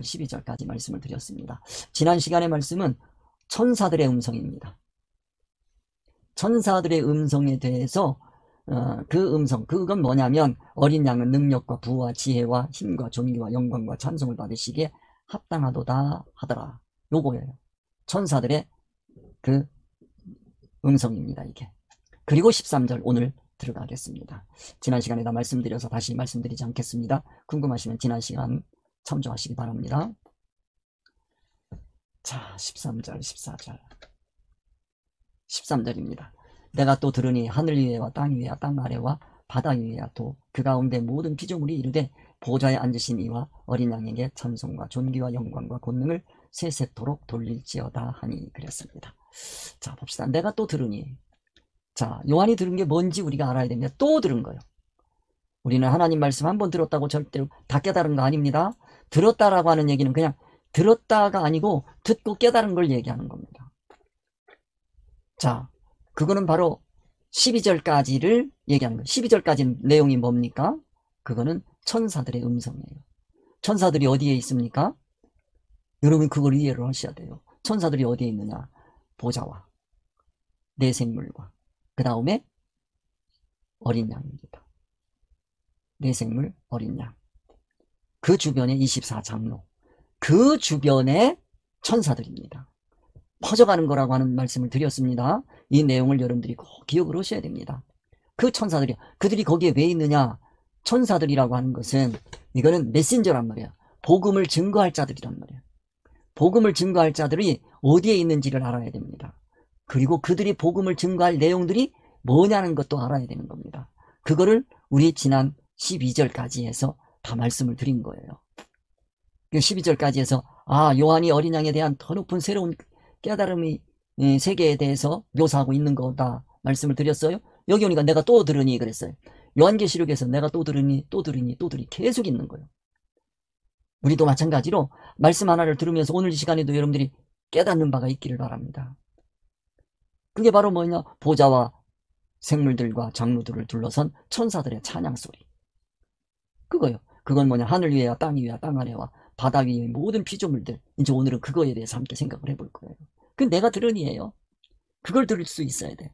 11절, 12절까지 말씀을 드렸습니다. 지난 시간의 말씀은 천사들의 음성입니다. 천사들의 음성에 대해서 그 음성, 그건 뭐냐면 어린 양은 능력과 부와 지혜와 힘과 존귀와 영광과 찬송을 받으시기에 합당하도다 하더라. 요거예요. 천사들의 그 음성입니다. 이게. 그리고 13절 오늘 들어가겠습니다. 지난 시간에 다 말씀드려서 다시 말씀드리지 않겠습니다. 궁금하시면 지난 시간 참조하시기 바랍니다. 자, 13절, 14절. 13절입니다. 내가 또 들으니 하늘 위에와 땅 위에와 땅 아래와 바다 위에와 또 그 가운데 모든 피조물이 이르되 보좌에 앉으신 이와 어린 양에게 찬송과 존귀와 영광과 권능을 세세토록 돌릴지어다 하니 그랬습니다. 자, 봅시다. 내가 또 들으니. 자, 요한이 들은 게 뭔지 우리가 알아야 됩니다. 또 들은 거예요. 우리는 하나님 말씀 한 번 들었다고 절대로 다 깨달은 거 아닙니다. 들었다라고 하는 얘기는 그냥 들었다가 아니고 듣고 깨달은 걸 얘기하는 겁니다. 자, 그거는 바로 12절까지를 얘기하는 거예요. 12절까지 내용이 뭡니까? 그거는 천사들의 음성이에요. 천사들이 어디에 있습니까? 여러분 그걸 이해를 하셔야 돼요. 천사들이 어디에 있느냐? 보좌와 내 생물과 그 다음에 어린 양입니다. 내 생물 어린 양. 그 주변에 24장로. 그 주변에 천사들입니다. 퍼져가는 거라고 하는 말씀을 드렸습니다. 이 내용을 여러분들이 꼭 기억을 하셔야 됩니다. 그 천사들이, 그들이 거기에 왜 있느냐? 천사들이라고 하는 것은 이거는 메신저란 말이야. 복음을 증거할 자들이란 말이야. 복음을 증거할 자들이 어디에 있는지를 알아야 됩니다. 그리고 그들이 복음을 증거할 내용들이 뭐냐는 것도 알아야 되는 겁니다. 그거를 우리 지난 12절까지 해서 다 말씀을 드린 거예요. 12절까지 해서 요한이 어린 양에 대한 더 높은 새로운 깨달음이 세계에 대해서 묘사하고 있는 거다 말씀을 드렸어요. 여기 오니까 내가 또 들으니 그랬어요. 요한계시록에서 내가 또 들으니 또 들으니 또 들으니 계속 있는 거예요. 우리도 마찬가지로 말씀 하나를 들으면서 오늘 이 시간에도 여러분들이 깨닫는 바가 있기를 바랍니다. 그게 바로 뭐냐? 보좌와 생물들과 장로들을 둘러선 천사들의 찬양 소리. 그거요. 그건 뭐냐? 하늘 위에와 땅 위에와 땅 아래와 바다 위의 모든 피조물들. 이제 오늘은 그거에 대해서 함께 생각을 해볼 거예요. 그 내가 들으니예요. 그걸 들을 수 있어야 돼.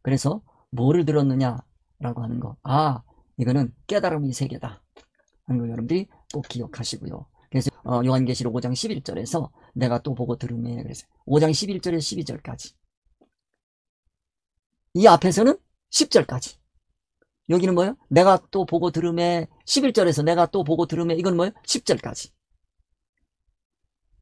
그래서 뭐를 들었느냐라고 하는 거. 이거는 깨달음의 세계다 하는 걸 여러분들이 꼭 기억하시고요. 그래서 요한계시록 5장 11절에서 내가 또 보고 들으매 그래서 5장 11절에서 12절까지. 이 앞에서는 10절까지. 여기는 뭐예요? 내가 또 보고 들으매 11절에서 내가 또 보고 들으매 이건 뭐예요? 10절까지.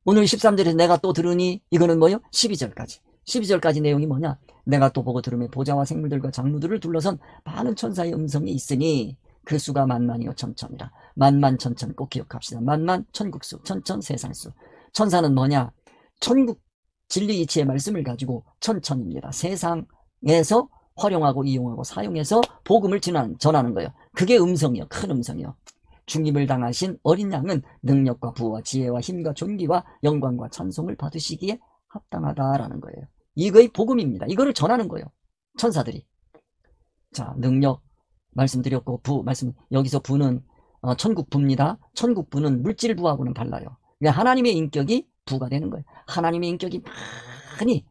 오늘 13절에서 내가 또 들으니 이거는 뭐예요? 12절까지. 12절까지 내용이 뭐냐? 내가 또 보고 들으매 보좌와 생물들과 장로들을 둘러선 많은 천사의 음성이 있으니 그 수가 만만이요 천천이라. 만만 천천 꼭 기억합시다. 만만 천국수, 천천 세상수. 천사는 뭐냐? 천국 진리 이치의 말씀을 가지고 천천입니다. 세상에서 활용하고 이용하고 사용해서 복음을 전하는 거예요. 그게 음성이요. 큰 음성이요. 죽임을 당하신 어린 양은 능력과 부와 지혜와 힘과 존귀와 영광과 찬송을 받으시기에 합당하다라는 거예요. 이거의 복음입니다. 이거를 전하는 거예요. 천사들이. 자, 능력 말씀드렸고 부 말씀 여기서 부는 천국 부입니다. 천국 부는 물질 부하고는 달라요. 하나님의 인격이 부가 되는 거예요. 하나님의 인격이 많이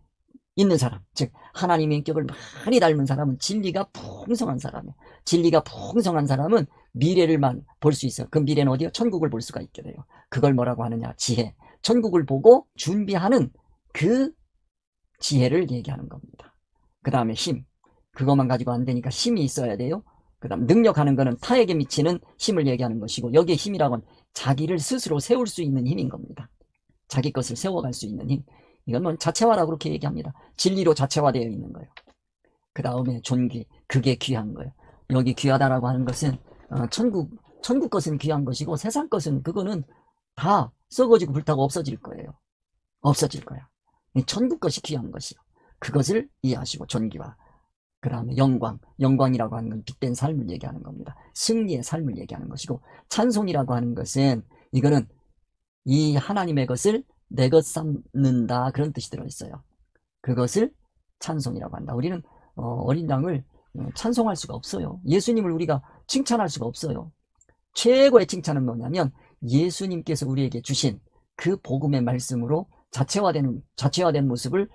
있는 사람, 즉 하나님의 인격을 많이 닮은 사람은 진리가 풍성한 사람이에요. 진리가 풍성한 사람은 미래를만 볼 수 있어요. 그 미래는 어디요? 천국을 볼 수가 있게 돼요. 그걸 뭐라고 하느냐? 지혜. 천국을 보고 준비하는 그 지혜를 얘기하는 겁니다. 그 다음에 힘. 그것만 가지고 안 되니까 힘이 있어야 돼요. 그 다음 능력하는 거는 타에게 미치는 힘을 얘기하는 것이고 여기에 힘이라고는 자기를 스스로 세울 수 있는 힘인 겁니다. 자기 것을 세워갈 수 있는 힘. 이건 뭐 자체화라고 그렇게 얘기합니다. 진리로 자체화되어 있는 거예요. 그 다음에 존귀. 그게 귀한 거예요. 여기 귀하다라고 하는 것은 천국 것은 귀한 것이고 세상 것은 그거는 다 썩어지고 불타고 없어질 거예요. 없어질 거야. 천국 것이 귀한 것이요. 그것을 이해하시고 존귀와 그 다음에 영광이라고 하는 건 빛된 삶을 얘기하는 겁니다. 승리의 삶을 얘기하는 것이고 찬송이라고 하는 것은 이거는 이 하나님의 것을 내 것 삼는다 그런 뜻이 들어있어요. 그것을 찬송이라고 한다. 우리는 어린 양을 찬송할 수가 없어요. 예수님을 우리가 칭찬할 수가 없어요. 최고의 칭찬은 뭐냐면 예수님께서 우리에게 주신 그 복음의 말씀으로 자체화된 모습을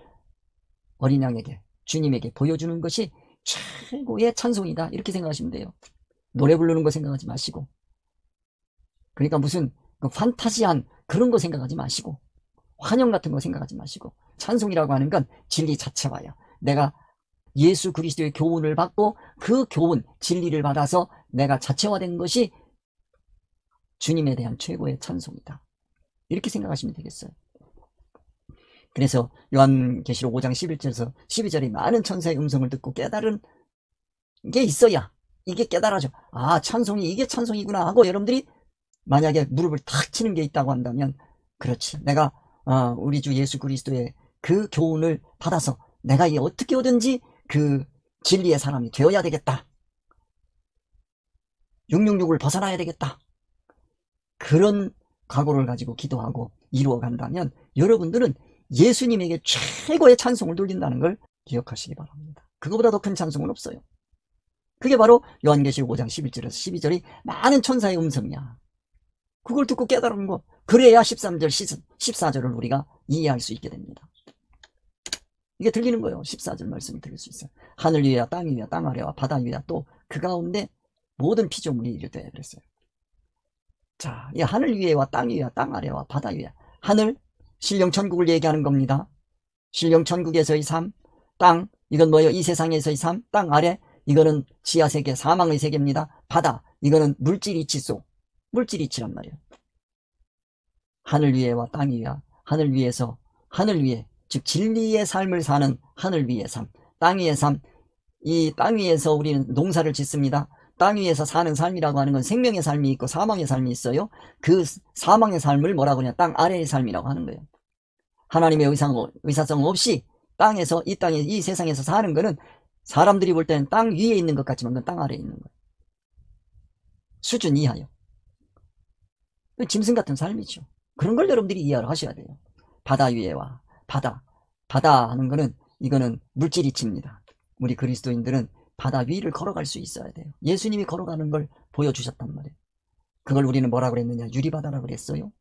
어린 양에게, 주님에게 보여주는 것이 최고의 찬송이다, 이렇게 생각하시면 돼요. 노래 부르는 거 생각하지 마시고, 그러니까 무슨 그 판타지한 그런 거 생각하지 마시고, 환영 같은 거 생각하지 마시고, 찬송이라고 하는 건 진리 자체화야. 내가 예수 그리스도의 교훈을 받고 그 교훈, 진리를 받아서 내가 자체화된 것이 주님에 대한 최고의 찬송이다, 이렇게 생각하시면 되겠어요. 그래서 요한계시록 5장 11절에서 12절에 많은 천사의 음성을 듣고 깨달은 게 있어야 이게 깨달아져. 아, 찬송이 이게 찬송이구나 하고 여러분들이 만약에 무릎을 탁 치는 게 있다고 한다면, 그렇지, 내가 우리 주 예수 그리스도의 그 교훈을 받아서 내가 어떻게 오든지 그 진리의 사람이 되어야 되겠다, 666을 벗어나야 되겠다, 그런 각오를 가지고 기도하고 이루어 간다면 여러분들은 예수님에게 최고의 찬송을 돌린다는 걸 기억하시기 바랍니다. 그거보다 더 큰 찬송은 없어요. 그게 바로 요한계시록 5장 11절에서 12절이 많은 천사의 음성이야. 그걸 듣고 깨달은 거, 그래야 13절, 14절을 우리가 이해할 수 있게 됩니다. 이게 들리는 거예요. 14절 말씀이 들릴 수 있어요. 하늘 위에야 땅 위에야 땅 아래와 바다 위에야 또 그 가운데 모든 피조물이 이르되, 그랬어요. 자, 이 하늘 위에와 땅 위에와 땅 아래와 바다 위에, 하늘, 신령천국을 얘기하는 겁니다. 신령천국에서의 삶, 땅, 이건 뭐예요? 이 세상에서의 삶, 땅 아래, 이거는 지하세계, 사망의 세계입니다. 바다, 이거는 물질 이치 속, 물질 이치란 말이에요. 하늘 위에와 땅 위에와, 하늘 위에서, 하늘 위에, 즉 진리의 삶을 사는 하늘 위의 삶, 땅 위의 삶. 이 땅 위에서 우리는 농사를 짓습니다. 땅 위에서 사는 삶이라고 하는 건 생명의 삶이 있고 사망의 삶이 있어요. 그 사망의 삶을 뭐라고 하냐, 땅 아래의 삶이라고 하는 거예요. 하나님의 의사성 없이 땅에서, 이 땅에, 이 세상에서 사는 거는 사람들이 볼 때는 땅 위에 있는 것 같지만 그건 땅 아래에 있는 거예요. 수준 이하요. 짐승 같은 삶이죠. 그런 걸 여러분들이 이해를 하셔야 돼요. 바다 위에와 바다 하는 거는, 이거는 물질 이치입니다. 우리 그리스도인들은 바다 위를 걸어갈 수 있어야 돼요. 예수님이 걸어가는 걸 보여주셨단 말이에요. 그걸 우리는 뭐라고 그랬느냐, 유리바다라고 그랬어요.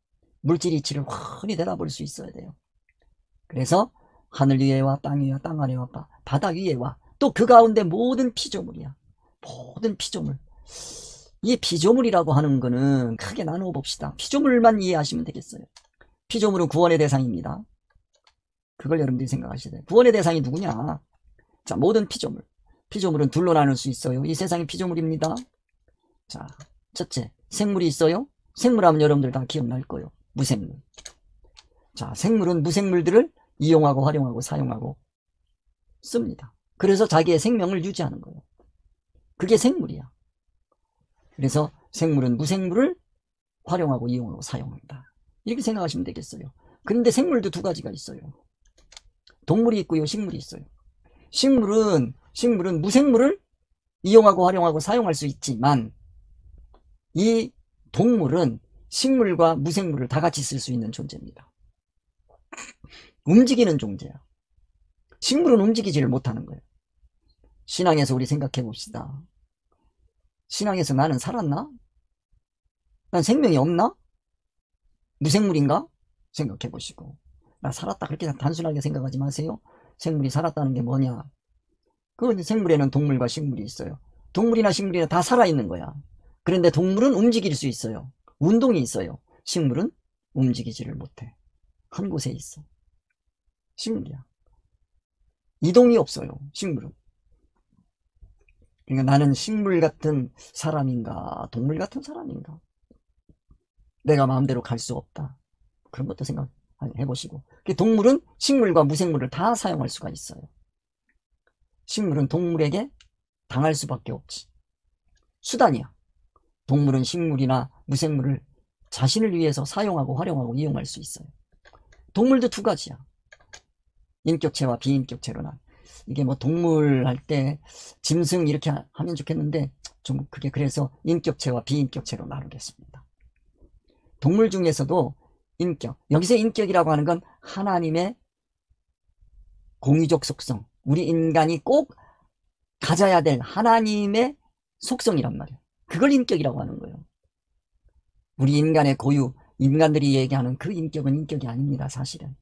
물질 이치를 훤히 내다볼 수 있어야 돼요. 그래서 하늘 위에와 땅 위에와 땅 아래와 바다 위에와 또 그 가운데 모든 피조물이야. 모든 피조물. 이 피조물이라고 하는 거는 크게 나누어 봅시다. 피조물만 이해하시면 되겠어요. 피조물은 구원의 대상입니다. 그걸 여러분들이 생각하셔야 돼요. 구원의 대상이 누구냐? 자, 모든 피조물. 피조물은 둘로 나눌 수 있어요. 이 세상이 피조물입니다. 자, 첫째, 생물이 있어요. 생물하면 여러분들 다 기억날 거예요. 무생물. 자, 생물은 무생물들을 이용하고 활용하고 사용하고 씁니다. 그래서 자기의 생명을 유지하는 거예요. 그게 생물이야. 그래서 생물은 무생물을 활용하고 이용하고 사용한다, 이렇게 생각하시면 되겠어요. 그런데 생물도 두 가지가 있어요. 동물이 있고요, 식물이 있어요. 식물은 무생물을 이용하고 활용하고 사용할 수 있지만, 이 동물은 식물과 무생물을 다 같이 쓸 수 있는 존재입니다. 움직이는 존재야. 식물은 움직이지를 못하는 거예요. 신앙에서 우리 생각해 봅시다. 신앙에서 나는 살았나? 난 생명이 없나? 무생물인가? 생각해 보시고, 나 살았다 그렇게 단순하게 생각하지 마세요. 생물이 살았다는 게 뭐냐? 그 생물에는 동물과 식물이 있어요. 동물이나 식물이나 다 살아있는 거야. 그런데 동물은 움직일 수 있어요. 운동이 있어요. 식물은 움직이지를 못해. 한 곳에 있어. 식물이야. 이동이 없어요, 식물은. 그러니까 나는 식물 같은 사람인가, 동물 같은 사람인가? 내가 마음대로 갈 수 없다. 그런 것도 생각해 보시고. 동물은 식물과 무생물을 다 사용할 수가 있어요. 식물은 동물에게 당할 수밖에 없지. 수단이야. 동물은 식물이나 무생물을 자신을 위해서 사용하고 활용하고 이용할 수 있어요. 동물도 두 가지야. 인격체와 비인격체로나. 이게 뭐 동물 할 때 짐승 이렇게 하면 좋겠는데, 좀 그게 그래서 인격체와 비인격체로 나누겠습니다. 동물 중에서도 인격, 여기서 인격이라고 하는 건 하나님의 공유적 속성, 우리 인간이 꼭 가져야 될 하나님의 속성이란 말이에요. 그걸 인격이라고 하는 거예요. 우리 인간의 고유, 인간들이 얘기하는 그 인격은 인격이 아닙니다. 사실은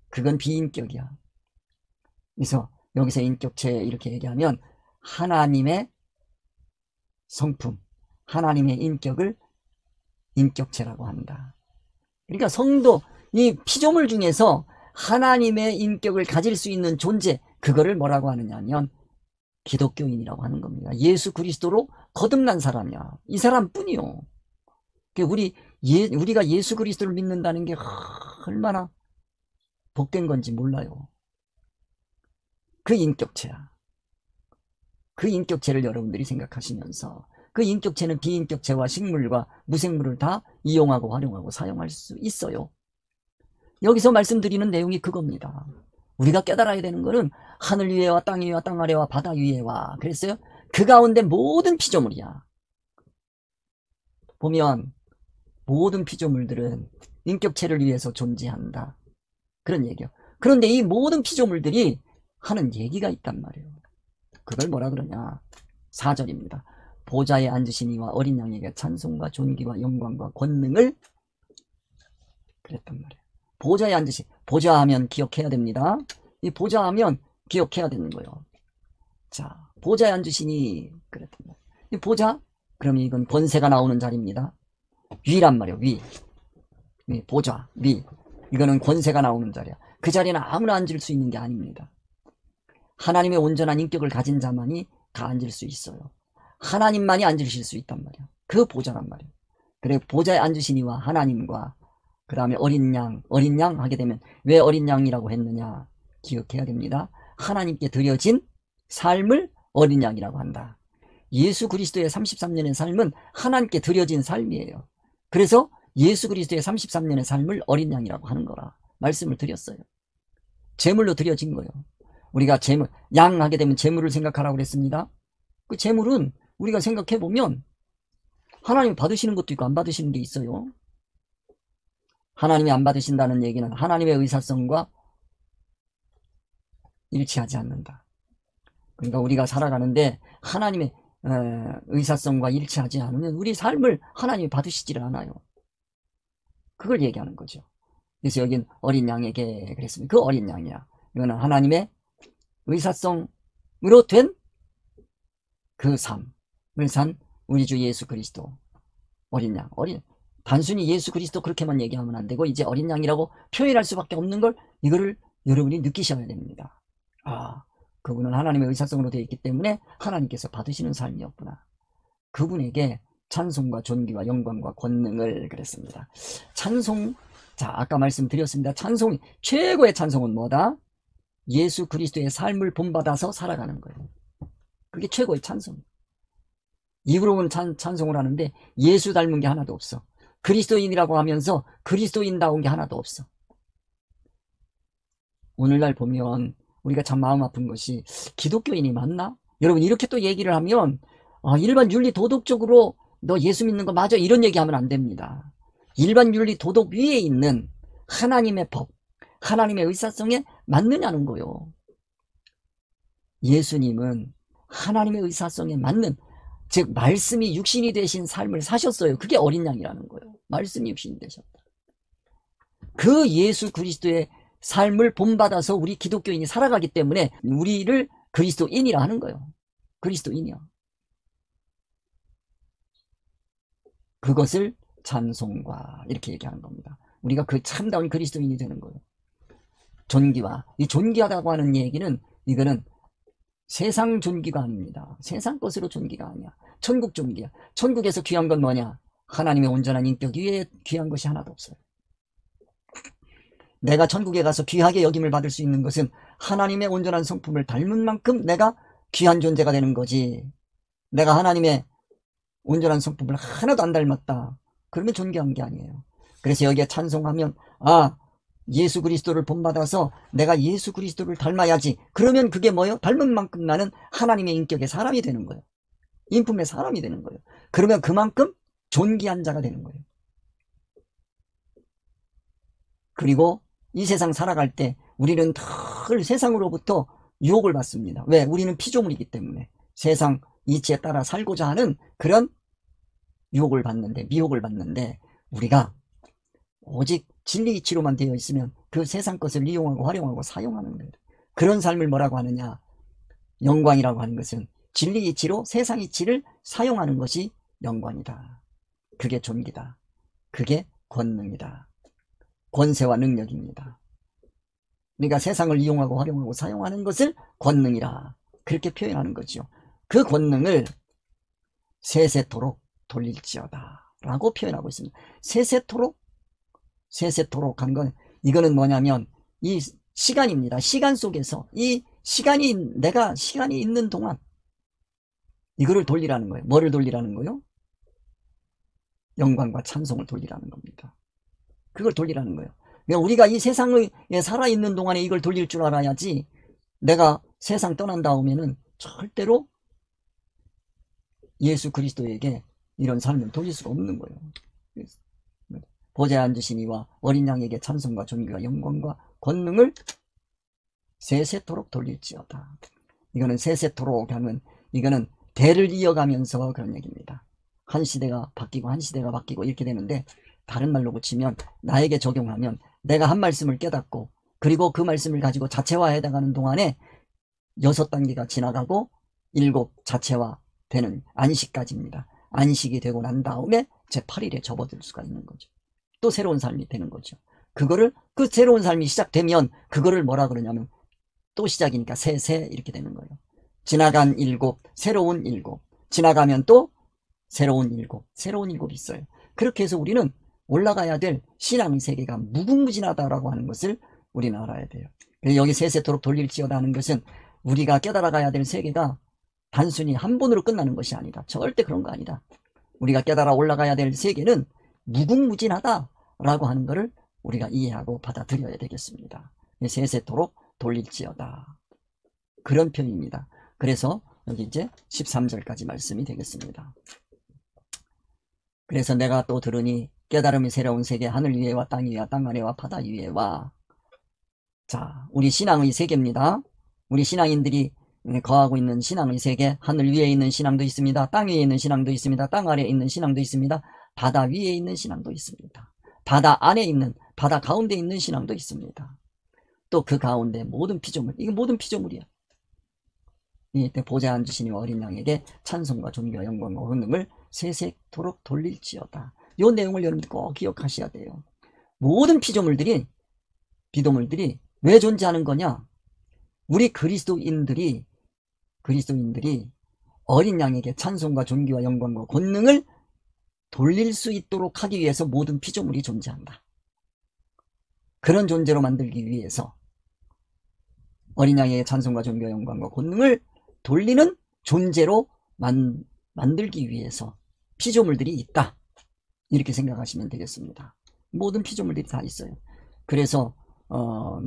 그건 비인격이야. 그래서 여기서 인격체 이렇게 얘기하면 하나님의 성품, 하나님의 인격을 인격체라고 한다. 그러니까 성도, 이 피조물 중에서 하나님의 인격을 가질 수 있는 존재, 그거를 뭐라고 하느냐면 기독교인이라고 하는 겁니다. 예수 그리스도로 거듭난 사람이야. 이 사람뿐이요. 우리가 예수 그리스도를 믿는다는 게 얼마나 복된 건지 몰라요. 그 인격체야. 그 인격체를 여러분들이 생각하시면서 그 인격체는 비인격체와 식물과 무생물을 다 이용하고 활용하고 사용할 수 있어요. 여기서 말씀드리는 내용이 그겁니다. 우리가 깨달아야 되는 거는 하늘 위에와 땅 위에와 땅 아래와 바다 위에와 그랬어요. 그 가운데 모든 피조물이야. 보면 모든 피조물들은 인격체를 위해서 존재한다. 그런 얘기요. 그런데 이 모든 피조물들이 하는 얘기가 있단 말이에요. 그걸 뭐라 그러냐. 4절입니다. 보좌에 앉으신 이와 어린 양에게 찬송과 존귀와 영광과 권능을 그랬단 말이에요. 보좌에 앉으신, 보좌하면 기억해야 됩니다. 이 보좌하면 기억해야 되는 거예요. 자, 보좌에 앉으시니 그랬단 말이에요. 이 보좌? 그럼 이건 권세가 나오는 자리입니다. 위란 말이에요. 위. 보좌, 위. 이거는 권세가 나오는 자리야. 그 자리는 아무나 앉을 수 있는 게 아닙니다. 하나님의 온전한 인격을 가진 자만이 다 앉을 수 있어요. 하나님만이 앉으실 수 있단 말이야. 그 보좌란 말이야. 그래 보좌에 앉으시니와 하나님과 그 다음에 어린 양 하게 되면 왜 어린 양이라고 했느냐 기억해야 됩니다. 하나님께 드려진 삶을 어린 양이라고 한다. 예수 그리스도의 33년의 삶은 하나님께 드려진 삶이에요. 그래서 예수 그리스도의 33년의 삶을 어린 양이라고 하는 거라 말씀을 드렸어요. 제물로 드려진 거예요. 우리가 제물, 양 하게 되면 제물을 생각하라고 그랬습니다. 그 제물은 우리가 생각해보면 하나님이 받으시는 것도 있고 안 받으시는 게 있어요. 하나님이 안 받으신다는 얘기는 하나님의 의사성과 일치하지 않는다. 그러니까 우리가 살아가는데 하나님의 의사성과 일치하지 않으면 우리 삶을 하나님이 받으시지를 않아요. 그걸 얘기하는 거죠. 그래서 여긴 어린 양에게 그랬습니다. 그 어린 양이야. 이거는 하나님의 의사성으로 된 그 삶을 산 우리 주 예수 그리스도 어린 양. 단순히 예수 그리스도 그렇게만 얘기하면 안 되고 이제 어린 양이라고 표현할 수밖에 없는 걸 이거를 여러분이 느끼셔야 됩니다. 그분은 하나님의 의사성으로 되어 있기 때문에 하나님께서 받으시는 삶이었구나. 그분에게 찬송과 존귀와 영광과 권능을 그랬습니다. 찬송, 자 아까 말씀드렸습니다. 찬송, 최고의 찬송은 뭐다? 예수 그리스도의 삶을 본받아서 살아가는 거예요. 그게 최고의 찬송. 이후로는 찬송을 하는데 예수 닮은 게 하나도 없어. 그리스도인이라고 하면서 그리스도인다운 게 하나도 없어. 오늘날 보면 우리가 참 마음 아픈 것이 기독교인이 맞나? 여러분 이렇게 또 얘기를 하면 일반 윤리 도덕적으로 너 예수 믿는 거 맞아? 이런 얘기하면 안 됩니다. 일반 윤리 도덕 위에 있는 하나님의 법, 하나님의 의사성에 맞느냐는 거요. 예수님은 하나님의 의사성에 맞는, 즉 말씀이 육신이 되신 삶을 사셨어요. 그게 어린 양이라는 거예요. 말씀이 육신이 되셨다. 그 예수 그리스도의 삶을 본받아서 우리 기독교인이 살아가기 때문에 우리를 그리스도인이라 하는 거예요. 그리스도인이야. 그것을 찬송과 이렇게 얘기하는 겁니다. 우리가 그 참다운 그리스도인이 되는 거예요. 존귀와, 이 존귀하다고 하는 얘기는 이거는 세상 존귀가 아닙니다. 세상 것으로 존귀가 아니야. 천국 존귀야. 천국에서 귀한 건 뭐냐? 하나님의 온전한 인격 위에 귀한 것이 하나도 없어요. 내가 천국에 가서 귀하게 여김을 받을 수 있는 것은 하나님의 온전한 성품을 닮은 만큼 내가 귀한 존재가 되는 거지. 내가 하나님의 온전한 성품을 하나도 안 닮았다. 그러면 존귀한 게 아니에요. 그래서 여기에 찬송하면 예수 그리스도를 본받아서 내가 예수 그리스도를 닮아야지. 그러면 그게 뭐예요? 닮은 만큼 나는 하나님의 인격의 사람이 되는 거예요. 인품의 사람이 되는 거예요. 그러면 그만큼 존귀한 자가 되는 거예요. 그리고 이 세상 살아갈 때 우리는 늘 세상으로부터 유혹을 받습니다. 왜? 우리는 피조물이기 때문에 세상 이치에 따라 살고자 하는 그런 유혹을 받는데, 미혹을 받는데 우리가 오직 진리 이치로만 되어 있으면 그 세상 것을 이용하고 활용하고 사용하는 거예요. 그런 삶을 뭐라고 하느냐? 영광이라고 하는 것은 진리 이치로 세상 이치를 사용하는 것이 영광이다. 그게 존귀다. 그게 권능이다. 권세와 능력입니다. 그러니까 세상을 이용하고 활용하고 사용하는 것을 권능이라 그렇게 표현하는 거죠. 그 권능을 세세토록 돌릴지어다 라고 표현하고 있습니다. 세세토록 한 건 이거는 뭐냐면 이 시간입니다. 시간 속에서 이 내가 시간이 있는 동안 이거를 돌리라는 거예요. 뭐를 돌리라는 거예요? 영광과 찬송을 돌리라는 겁니다. 그걸 돌리라는 거예요. 그러니까 우리가 이 세상에 살아있는 동안에 이걸 돌릴 줄 알아야지 내가 세상 떠난 다음에는 절대로 예수 그리스도에게 이런 삶을 돌릴 수가 없는 거예요. 보좌에 앉으신 이와 어린 양에게 찬송과 존귀와 영광과 권능을 세세토록 돌릴지어다. 이거는 세세토록 하면 이거는 대를 이어가면서 그런 얘기입니다. 한 시대가 바뀌고 한 시대가 바뀌고 이렇게 되는데 다른 말로 붙이면 나에게 적용하면 내가 한 말씀을 깨닫고 그리고 그 말씀을 가지고 자체화해 나가는 동안에 6단계가 지나가고 7 자체화 되는 안식까지입니다. 안식이 되고 난 다음에 제8일에 접어들 수가 있는 거죠. 또 새로운 삶이 되는 거죠. 그 새로운 삶이 시작되면 그거를 뭐라 그러냐면 또 시작이니까 새 이렇게 되는 거예요. 지나간 7, 새로운 7, 지나가면 또 새로운 7, 새로운 7이 있어요. 그렇게 해서 우리는 올라가야 될 신앙의 세계가 무궁무진하다라고 하는 것을 우리는 알아야 돼요. 여기 세세토록 돌릴지어다 하는 것은 우리가 깨달아가야 될 세계가 단순히 한 번으로 끝나는 것이 아니다. 절대 그런 거 아니다. 우리가 깨달아 올라가야 될 세계는 무궁무진하다라고 하는 것을 우리가 이해하고 받아들여야 되겠습니다. 세세토록 돌릴지어다. 그런 표현입니다. 그래서 여기 이제 13절까지 말씀이 되겠습니다. 그래서 내가 또 들으니 깨달음이 새로운 세계 하늘 위에와 땅 위에와 땅 아래와 바다 위에와 자 우리 신앙의 세계입니다. 우리 신앙인들이 거하고 있는 신앙의 세계 하늘 위에 있는 신앙도 있습니다. 땅 위에 있는 신앙도 있습니다. 땅 아래에 있는 신앙도 있습니다. 바다 위에 있는 신앙도 있습니다. 바다 안에 있는 바다 가운데 있는 신앙도 있습니다. 또 그 가운데 모든 피조물 이거 모든 피조물이야. 이때 보좌에 앉으시니 어린 양에게 찬송과 존귀와 영광과 권능을 세세토록 돌릴지어다. 이 내용을 여러분들 꼭 기억하셔야 돼요. 모든 피조물들이 왜 존재하는 거냐? 우리 그리스도인들이 어린 양에게 찬송과 존귀와 영광과 권능을 돌릴 수 있도록 하기 위해서 모든 피조물이 존재한다. 그런 존재로 만들기 위해서 어린 양에게 찬송과 존귀와 영광과 권능을 돌리는 존재로 만들기 위해서 피조물들이 있다. 이렇게 생각하시면 되겠습니다. 모든 피조물들이 다 있어요. 그래서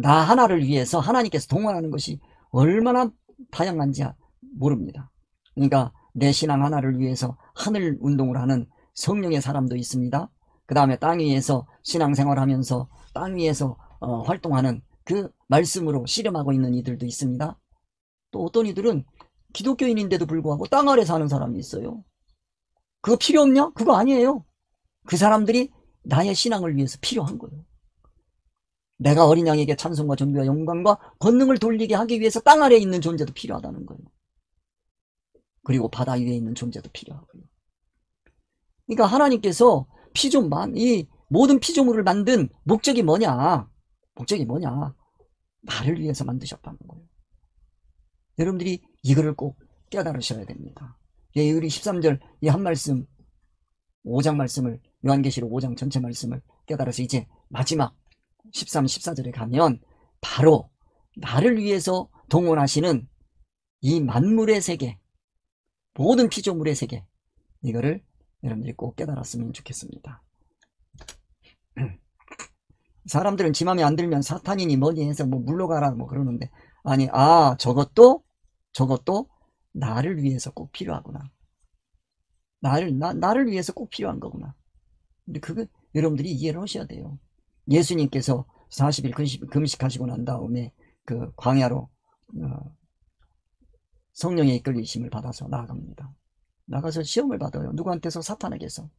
나 하나를 위해서 하나님께서 동원하는 것이 얼마나 다양한지 모릅니다. 그러니까 내 신앙 하나를 위해서 하늘 운동을 하는 성령의 사람도 있습니다. 그 다음에 땅 위에서 신앙생활하면서 땅 위에서 활동하는 그 말씀으로 씨름하고 있는 이들도 있습니다. 또 어떤 이들은 기독교인인데도 불구하고 땅 아래 사는 사람이 있어요. 그거 필요 없냐? 그거 아니에요. 그 사람들이 나의 신앙을 위해서 필요한 거예요. 내가 어린 양에게 찬송과 존귀와 영광과 권능을 돌리게 하기 위해서 땅 아래에 있는 존재도 필요하다는 거예요. 그리고 바다 위에 있는 존재도 필요하고요. 그러니까 하나님께서 이 모든 피조물을 만든 목적이 뭐냐? 나를 위해서 만드셨다는 거예요. 여러분들이 이거를 꼭 깨달으셔야 됩니다. 우리 13절 이 한 말씀 5장 말씀을 요한계시록 5장 전체 말씀을 깨달아서 이제 마지막 13, 14절에 가면 바로 나를 위해서 동원하시는 이 만물의 세계 모든 피조물의 세계 이거를 여러분들이 꼭 깨달았으면 좋겠습니다. 사람들은 지 맘에 안 들면 사탄이니 뭐니 해서 뭐 물러가라 뭐 그러는데 아니 저것도 나를 위해서 꼭 필요하구나. 나를 위해서 꼭 필요한 거구나. 근데 그거 여러분들이 이해를 하셔야 돼요. 예수님께서 40일 금식하시고 난 다음에 그 광야로 성령의 이끌리심을 받아서 나아갑니다. 나가서 시험을 받아요. 누구한테서? 사탄에게서.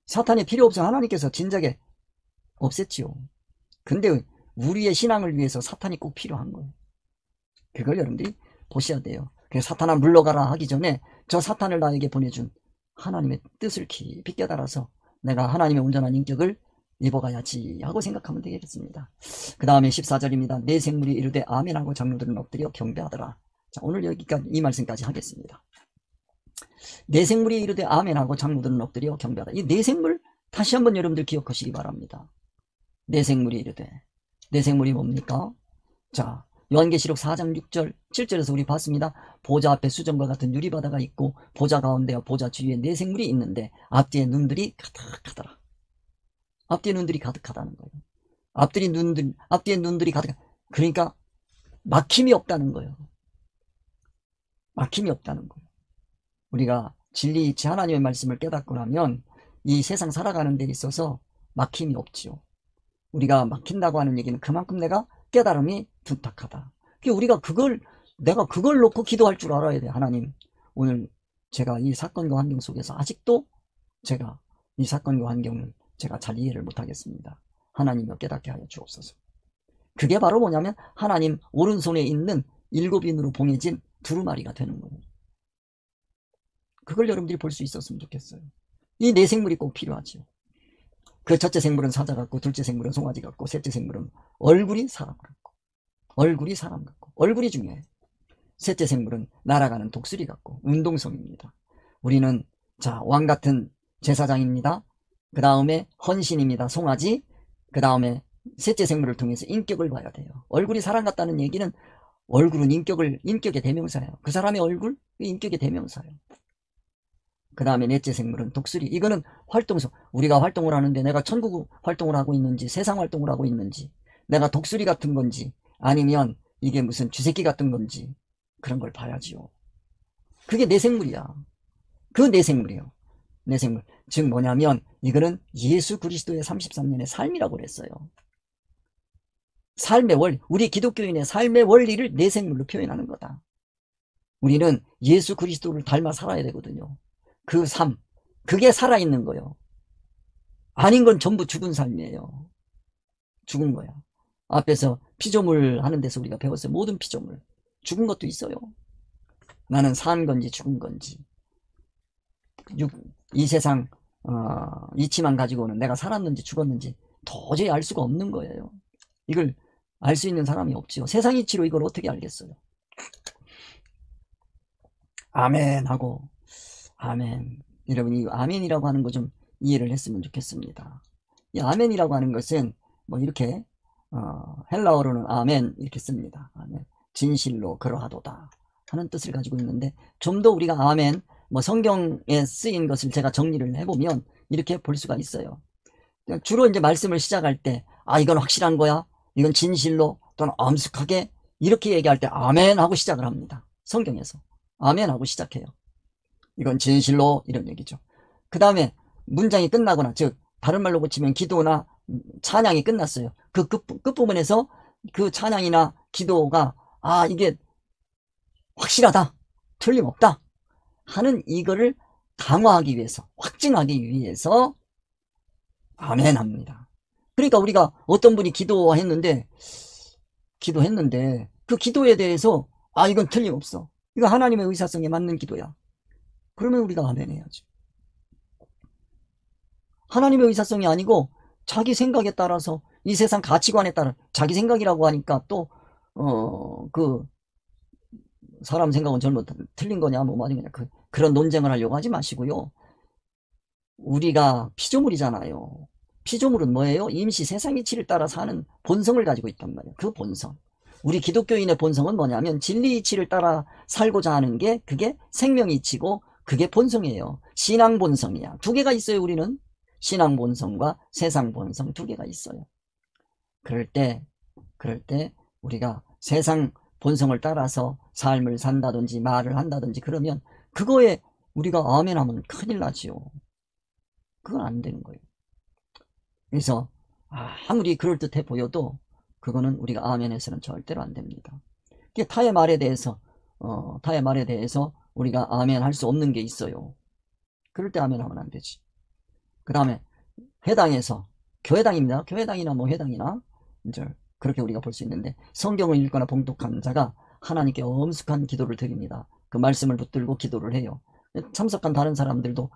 사탄이 필요 없어. 하나님께서 진작에 없앴지요. 근데 우리의 신앙을 위해서 사탄이 꼭 필요한 거예요. 그걸 여러분들이 보셔야 돼요. 그래서 사탄아 물러가라 하기 전에 저 사탄을 나에게 보내준 하나님의 뜻을 깊이 깨달아서 내가 하나님의 온전한 인격을 입어가야지 하고 생각하면 되겠습니다. 그 다음에 14절입니다. 내 생물이 이르되 아멘하고 장로들은 엎드려 경배하더라. 자, 오늘 여기까지 이 말씀까지 하겠습니다. 내 생물이 이르되 아멘하고 장로들은 엎드려 경배하더라. 이 내 생물 다시 한번 여러분들 기억하시기 바랍니다. 내 생물이 이르되, 내 생물이 뭡니까? 자, 요한계시록 4장 6절 7절에서 우리 봤습니다. 보좌 앞에 수정과 같은 유리바다가 있고 보좌 가운데와 보좌 주위에 네 생물이 있는데 앞뒤에 눈들이 가득하더라. 앞뒤에 눈들이 가득하다는 거예요. 앞뒤에 눈들이 가득. 그러니까 막힘이 없다는 거예요. 막힘이 없다는 거예요. 우리가 진리이치 하나님의 말씀을 깨닫고 나면 이 세상 살아가는 데 있어서 막힘이 없지요. 우리가 막힌다고 하는 얘기는 그만큼 내가 깨달음이 두탁하다. 우리가 내가 그걸 놓고 기도할 줄 알아야 돼. 하나님, 오늘 제가 이 사건과 환경 속에서 아직도 제가 이 사건과 환경을 제가 잘 이해를 못하겠습니다. 하나님여 깨닫게 하여 주옵소서. 그게 바로 뭐냐면 하나님 오른손에 있는 7인으로 봉해진 두루마리가 되는 거예요. 그걸 여러분들이 볼 수 있었으면 좋겠어요. 이 네 생물이 꼭 필요하지요. 그 첫째 생물은 사자 같고, 둘째 생물은 송아지 같고, 셋째 생물은 얼굴이 사람 같고, 얼굴이 중요해요. 셋째 생물은 날아가는 독수리 같고, 운동성입니다. 우리는 자, 왕 같은 제사장입니다. 그 다음에 헌신입니다. 송아지. 그 다음에 셋째 생물을 통해서 인격을 봐야 돼요. 얼굴이 사람 같다는 얘기는 얼굴은 인격의 대명사예요. 그 사람의 얼굴, 인격의 대명사예요. 그 다음에 넷째 생물은 독수리. 이거는 활동성. 우리가 활동을 하는데 내가 천국 활동을 하고 있는지 세상 활동을 하고 있는지, 내가 독수리 같은 건지 아니면 이게 무슨 쥐새끼 같은 건지 그런 걸 봐야지요. 그게 내 생물이야. 그 내 생물이에요. 내 생물. 즉 뭐냐면 이거는 예수 그리스도의 33년의 삶이라고 그랬어요. 삶의 원리. 우리 기독교인의 삶의 원리를 내 생물로 표현하는 거다. 우리는 예수 그리스도를 닮아 살아야 되거든요. 그 삶, 그게 살아있는 거예요. 아닌 건 전부 죽은 삶이에요. 죽은 거야. 앞에서 피조물 하는 데서 우리가 배웠어요. 모든 피조물. 죽은 것도 있어요. 나는 산 건지 죽은 건지. 이 세상 이치만 가지고는 내가 살았는지 죽었는지 도저히 알 수가 없는 거예요. 이걸 알 수 있는 사람이 없지요. 세상 이치로 이걸 어떻게 알겠어요? 아멘 하고 아멘. 여러분, 이 아멘이라고 하는 거 좀 이해를 했으면 좋겠습니다. 이 아멘이라고 하는 것은 뭐 이렇게 헬라어로는 아멘 이렇게 씁니다. 아멘. 진실로 그러하도다 하는 뜻을 가지고 있는데, 좀 더 우리가 아멘, 뭐 성경에 쓰인 것을 제가 정리를 해보면 이렇게 볼 수가 있어요. 주로 이제 말씀을 시작할 때, 이건 확실한 거야, 이건 진실로 또는 엄숙하게 이렇게 얘기할 때 아멘 하고 시작을 합니다. 성경에서 아멘 하고 시작해요. 이건 진실로, 이런 얘기죠. 그 다음에 문장이 끝나거나, 즉 다른 말로 고치면 기도나 찬양이 끝났어요. 그 끝부분에서 그 찬양이나 기도가 이게 확실하다, 틀림없다 하는 이거를 강화하기 위해서, 확증하기 위해서 아멘 합니다. 그러니까 우리가 어떤 분이 기도했는데 그 기도에 대해서 이건 틀림없어, 이거 하나님의 의사성에 맞는 기도야, 그러면 우리가 아멘 해야죠. 하나님의 의사성이 아니고 자기 생각에 따라서, 이 세상 가치관에 따라, 자기 생각이라고 하니까 또 그 사람 생각은 전부 틀린 거냐 뭐 맞은 거냐, 그런 논쟁을 하려고 하지 마시고요. 우리가 피조물이잖아요. 피조물은 뭐예요? 임시 세상 이치를 따라 사는 본성을 가지고 있단 말이에요. 그 본성. 우리 기독교인의 본성은 뭐냐면 진리 이치를 따라 살고자 하는 게, 그게 생명 이치고 그게 본성이에요. 신앙 본성이야. 두 개가 있어요. 우리는 신앙 본성과 세상 본성 두 개가 있어요. 그럴 때 우리가 세상 본성을 따라서 삶을 산다든지 말을 한다든지 그러면 그거에 우리가 아멘 하면 큰일 나지요. 그건 안 되는 거예요. 그래서 아무리 그럴듯해 보여도 그거는 우리가 아멘 해서는 절대로 안 됩니다. 타의 말에 대해서 우리가 아멘 할 수 없는 게 있어요. 그럴 때 아멘 하면 안 되지. 그 다음에 회당에서 교회당입니다. 교회당이나 뭐 회당이나 이제 그렇게 우리가 볼 수 있는데, 성경을 읽거나 봉독한 자가 하나님께 엄숙한 기도를 드립니다. 그 말씀을 붙들고 기도를 해요. 참석한 다른 사람들도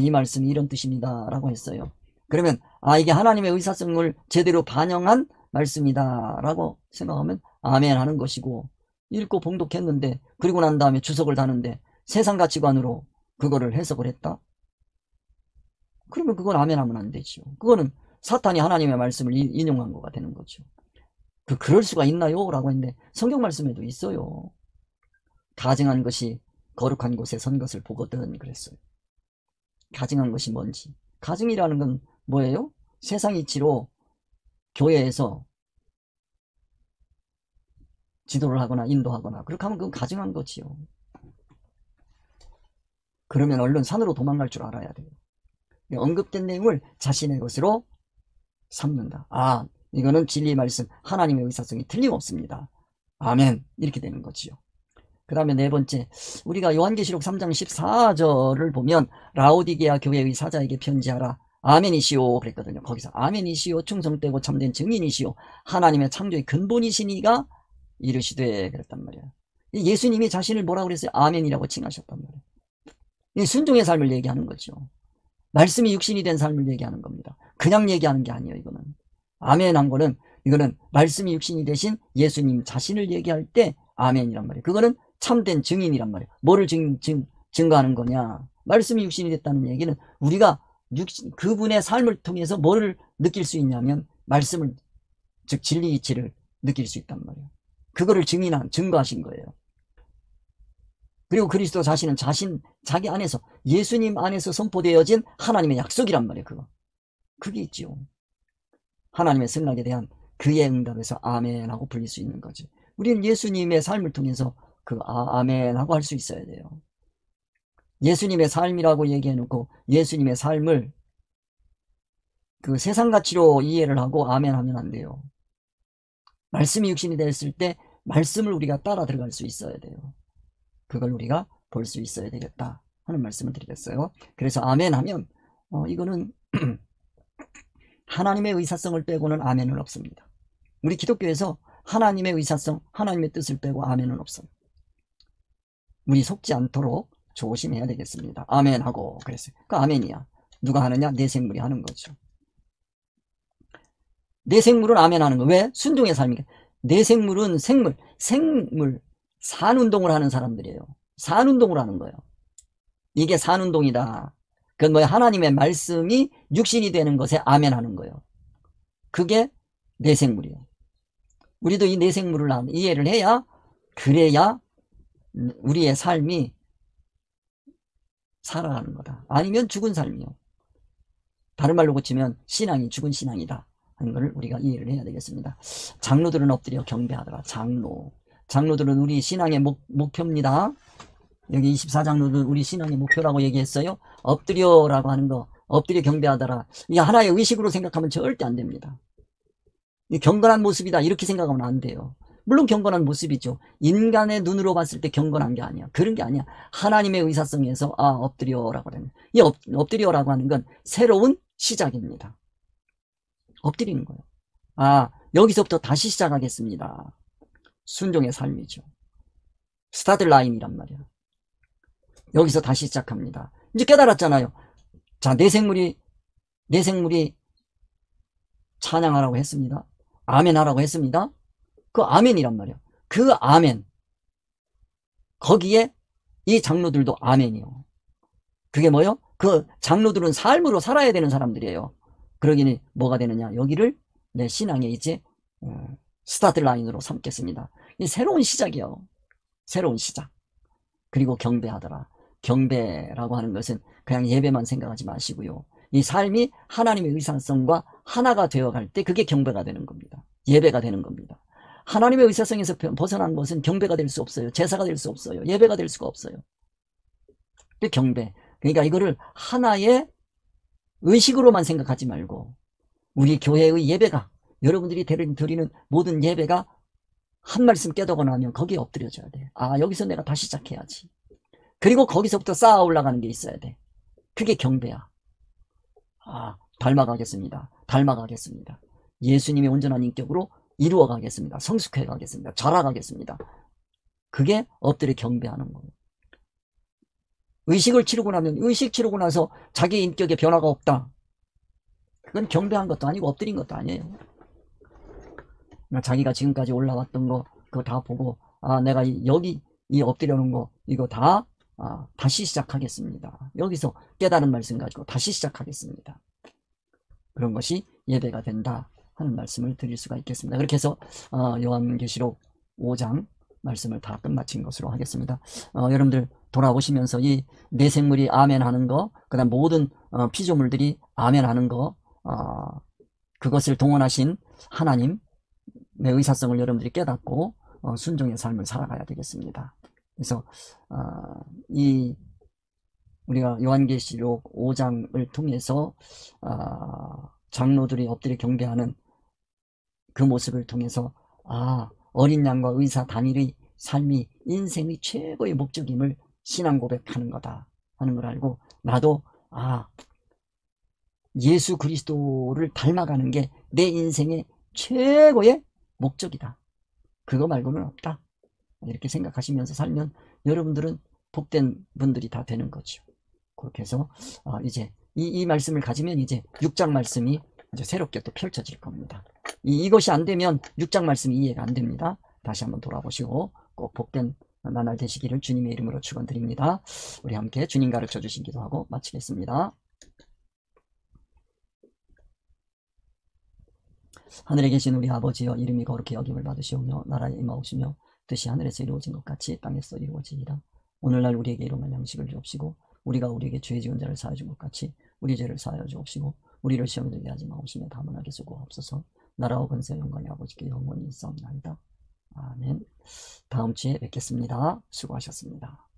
이 말씀이 이런 뜻입니다 라고 했어요. 그러면 이게 하나님의 의사성을 제대로 반영한 말씀이다 라고 생각하면 아멘 하는 것이고, 읽고 봉독했는데 그리고 난 다음에 주석을 다는데 세상 가치관으로 그거를 해석을 했다? 그러면 그건 아멘 하면 안 되죠. 그거는 사탄이 하나님의 말씀을 인용한 거가 되는 거죠. 그럴 수가 있나요? 라고 했는데 성경 말씀에도 있어요. 가증한 것이 거룩한 곳에 선 것을 보거든 그랬어요. 가증한 것이 뭔지. 가증이라는 건 뭐예요? 세상 이치로 교회에서 지도를 하거나 인도하거나 그렇게 하면 그건 가증한 거지요. 그러면 얼른 산으로 도망갈 줄 알아야 돼요. 언급된 내용을 자신의 것으로 삼는다. 이거는 진리 말씀, 하나님의 의사성이 틀림없습니다. 아멘. 이렇게 되는 거지요. 그 다음에 네 번째, 우리가 요한계시록 3장 14절을 보면 라오디게아 교회의 사자에게 편지하라. 아멘이시오 그랬거든요. 거기서 아멘이시오, 충성되고 참된 증인이시오, 하나님의 창조의 근본이시니가 이르시되 그랬단 말이에요. 예수님이 자신을 뭐라고 그랬어요? 아멘이라고 칭하셨단 말이에요. 순종의 삶을 얘기하는 거죠. 말씀이 육신이 된 삶을 얘기하는 겁니다. 그냥 얘기하는 게 아니에요. 이거는 아멘한 거는, 이거는 말씀이 육신이 되신 예수님 자신을 얘기할 때 아멘이란 말이에요. 그거는 참된 증인이란 말이에요. 뭐를 증거하는 거냐? 말씀이 육신이 됐다는 얘기는 우리가 그분의 삶을 통해서 뭐를 느낄 수 있냐면 말씀을, 즉 진리 이치를 느낄 수 있단 말이에요. 그거를 증거하신 거예요. 그리고 그리스도 자신은 자기 안에서, 예수님 안에서 선포되어진 하나님의 약속이란 말이에요. 그게 있죠. 하나님의 승낙에 대한 그의 응답에서 아멘하고 불릴 수 있는 거지. 우리는 예수님의 삶을 통해서 아멘하고 할 수 있어야 돼요. 예수님의 삶이라고 얘기해놓고 예수님의 삶을 그 세상 가치로 이해를 하고 아멘하면 안 돼요. 말씀이 육신이 됐을 때 말씀을 우리가 따라 들어갈 수 있어야 돼요. 그걸 우리가 볼 수 있어야 되겠다 하는 말씀을 드리겠어요. 그래서 아멘하면 이거는 하나님의 의사성을 빼고는 아멘은 없습니다. 우리 기독교에서 하나님의 의사성, 하나님의 뜻을 빼고 아멘은 없어요. 우리 속지 않도록 조심해야 되겠습니다. 아멘하고 그랬어요. 그 아멘이야. 누가 하느냐? 내 생물이 하는 거죠. 내 생물은 아멘하는 거. 왜? 순종의 삶이니까. 내 생물은 생물, 산운동을 하는 사람들이에요. 산운동을 하는 거예요. 이게 산운동이다. 그건 뭐야? 하나님의 말씀이 육신이 되는 것에 아멘하는 거예요. 그게 내 생물이에요. 우리도 이 내 생물을 이해를 해야, 그래야 우리의 삶이 살아가는 거다. 아니면 죽은 삶이요. 다른 말로 고치면 신앙이 죽은 신앙이다 하는 것을 우리가 이해를 해야 되겠습니다. 장로들은 엎드려 경배하더라. 장로들은 우리 신앙의 목표입니다. 여기 24장로들 우리 신앙의 목표라고 얘기했어요. 엎드려라고 하는 거, 엎드려 경배하더라. 이게 하나의 의식으로 생각하면 절대 안 됩니다. 경건한 모습이다 이렇게 생각하면 안 돼요. 물론 경건한 모습이죠. 인간의 눈으로 봤을 때 경건한 게 아니야. 그런 게 아니야. 하나님의 의사성에서 엎드려라고 하는, 이 엎드려라고 하는 건 새로운 시작입니다. 엎드리는 거예요. 여기서부터 다시 시작하겠습니다. 순종의 삶이죠. 스타트 라인이란 말이야. 여기서 다시 시작합니다. 이제 깨달았잖아요. 자, 내 생물이 찬양하라고 했습니다. 아멘 하라고 했습니다. 그 아멘이란 말이야. 그 아멘. 거기에 이 장로들도 아멘이요. 그게 뭐요? 그 장로들은 삶으로 살아야 되는 사람들이에요. 그러기니 뭐가 되느냐? 여기를 내 신앙의 이제 스타트 라인으로 삼겠습니다. 이 새로운 시작이요. 새로운 시작. 그리고 경배하더라. 경배라고 하는 것은 그냥 예배만 생각하지 마시고요. 이 삶이 하나님의 의사성과 하나가 되어갈 때 그게 경배가 되는 겁니다. 예배가 되는 겁니다. 하나님의 의사성에서 벗어난 것은 경배가 될 수 없어요. 제사가 될 수 없어요. 예배가 될 수가 없어요. 경배. 그러니까 이거를 하나의 의식으로만 생각하지 말고 우리 교회의 예배가, 여러분들이 드리는 모든 예배가 한 말씀 깨닫고 나면 거기에 엎드려져야 돼. 여기서 내가 다시 시작해야지. 그리고 거기서부터 쌓아 올라가는 게 있어야 돼. 그게 경배야. 닮아가겠습니다. 닮아가겠습니다. 예수님의 온전한 인격으로 이루어가겠습니다. 성숙해가겠습니다. 자라가겠습니다. 그게 엎드려 경배하는 거예요. 의식 치르고 나서 자기 인격에 변화가 없다. 그건 경배한 것도 아니고 엎드린 것도 아니에요. 자기가 지금까지 올라왔던 거 그거 다 보고 내가 여기 이 엎드려 놓은 거 이거 다 다시 시작하겠습니다. 여기서 깨달은 말씀 가지고 다시 시작하겠습니다. 그런 것이 예배가 된다 하는 말씀을 드릴 수가 있겠습니다. 그렇게 해서 요한계시록 5장 말씀을 다 끝마친 것으로 하겠습니다. 여러분들 돌아오시면서 이 내생물이 아멘 하는 거, 그 다음 모든 피조물들이 아멘 하는 거, 그것을 동원하신 하나님의 의사성을 여러분들이 깨닫고 순종의 삶을 살아가야 되겠습니다. 그래서 우리가 요한계시록 5장을 통해서 장로들이 엎드려 경배하는 그 모습을 통해서 어린 양과 의사 단일의 삶이 인생의 최고의 목적임을 신앙 고백하는 거다 하는 걸 알고, 나도 예수 그리스도를 닮아가는 게 내 인생의 최고의 목적이다, 그거 말고는 없다, 이렇게 생각하시면서 살면 여러분들은 복된 분들이 다 되는 거죠. 그렇게 해서 이제 이 말씀을 가지면 이제 6장 말씀이 이제 새롭게 또 펼쳐질 겁니다. 이것이 안 되면 6장 말씀이 이해가 안 됩니다. 다시 한번 돌아보시고 꼭 복된 나날 되시기를 주님의 이름으로 축원드립니다. 우리 함께 주님 가르쳐 주신 기도하고 마치겠습니다. 하늘에 계신 우리 아버지여, 이름이 거룩히 여김을 받으시오며 나라에 임하오시며 뜻이 하늘에서 이루어진 것 같이 땅에서 이루어지이다. 오늘날 우리에게 일용할 양식을 주옵시고 우리가 우리에게 죄 지은 자를 사하여 준 것 같이 우리 죄를 사하여 주옵시고 우리를 시험에 들게 하지 마옵시며 다만 하게 수고하옵소서. 나라와 권세 영광이 아버지께 영원히 있사옵나이다. 아멘. 다음 주에 뵙겠습니다. 수고하셨습니다.